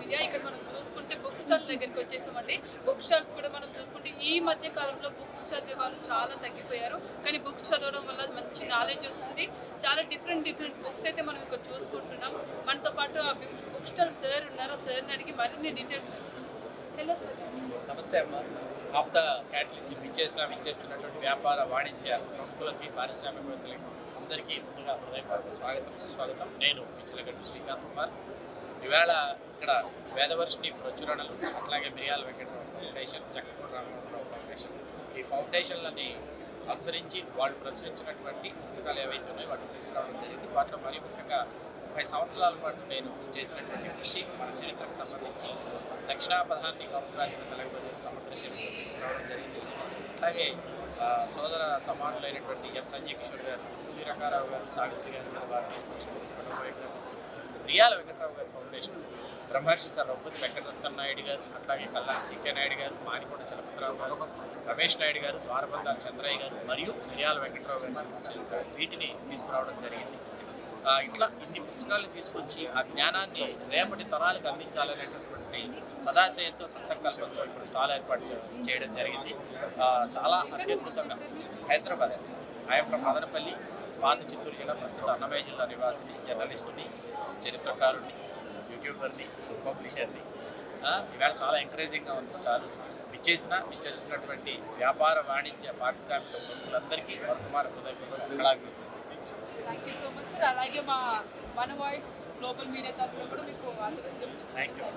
Media. ఇక్కడ మనం చూసుకుంటే బుక్ స్టాల్ దగ్గరికి వచ్చేసామండి. బుక్ స్టాల్స్ కూడా మనం చూసుకుంటే ఈ మధ్య కాలంలో బుక్స్ చదివే వాళ్ళు చాలా తగ్గిపోయారు. కానీ బుక్స్ చదవడం వల్ల మంచి నాలెడ్జ్ వస్తుంది. చాలా డిఫరెంట్ బుక్స్ అయితే మనం ఇక్కడ చూసుకుంటున్నాం. మనతో పాటు ఆ బుక్ స్టాల్ సార్ ఉన్నారు. సార్ని అడిగి మరిన్ని డీటెయిల్స్ తెలుసుకుంటాం. Hello sir. నమస్తే అమ్మ. ఆప్త క్యాటలిస్ట్ విచ్చేస్తున్నటువంటి వ్యాపార వాణిజ్య ప్రముఖులకి పారిశ్రామికవేత్తలకి అందరికీ ముందుగా హృదయపూర్వక స్వాగతం సుస్వాగతం. నేను పిచ్చిలగడ్డు శ్రీకాంత్ కుమార్. ఈవేళ ఇక్కడ వేదవర్షిని ప్రచురణలు, అట్లాగే మిరియాల వెంకటరావు ఫౌండేషన్, చక్కపూడి రామరావు ఫౌండేషన్, ఈ ఫౌండేషన్లని అనుసరించి వాళ్ళు ప్రచురించినటువంటి పుస్తకాలు ఏవైతే ఉన్నాయో వాటిని తీసుకురావడం జరిగింది. వాటిలో మరీ ముఖ్యంగా 30 సంవత్సరాల పాటు నేను చేసినటువంటి కృషి మన చరిత్రకు సంబంధించి దక్షిణాపథాన్ని రాసిన తెలంగాణ సముద్ర చరిత్ర తీసుకురావడం జరిగింది. అలాగే సోదర సమానులైనటువంటి ఎం సంజయ్ కిషోర్ గారు, శ్రీ రంగారావు గారు, సావిత్రి గారు వారు తీసుకొచ్చినటువంటి ఫోటోగ్రఫీస్, రియాల వెంకటరావు గారి ఫౌండేషన్, బ్రహ్మర్షి సార్ రఘుపతి వెంకటరత్న నాయుడు గారు, అట్లాగే కల్లాన్ సికే నాయుడు గారు, మానికొండ చలపతిరావు గారు, రమేష్ నాయుడు గారు, ద్వారబంధాల చంద్రయ్య గారు మరియు రియాల వెంకటరావు గారి చరిత్ర వీటిని తీసుకురావడం జరిగింది. ఇట్లా ఇన్ని పుస్తకాలను తీసుకొచ్చి ఆ జ్ఞానాన్ని రేపటి తరాలకు అందించాలనేటటువంటి సదాశయంతో సత్సంకల్పంతో ఇప్పుడు స్టాల్ ఏర్పాటు చేయడం జరిగింది. చాలా అత్యద్భుతంగా హైదరాబాద్, ఐఎమ్ ఫ్రమ్ మదనపల్లి, పాత చిత్తూరు జిల్లా, ప్రస్తుత అన్నమయ్య జిల్లా నివాసిని, జర్నలిస్టుని, చరిత్రకారుని, యూట్యూబర్ని, పబ్లిషర్ని. ఇవాళ చాలా ఎంకరేజింగ్గా ఉంది స్టాల్. విచ్చేస్తున్నటువంటి వ్యాపార వాణిజ్య పారిశ్రామిక సభ్యులందరికీ వర్తమాన హృదయపూర్వక కళాభివృద్ధి. Thank you so much sir. అలాగే మన వాయిస్ గ్లోబల్ మీడియా తరఫున కూడా మీకు ఆదరణ చెప్తున్నాను. Thank you.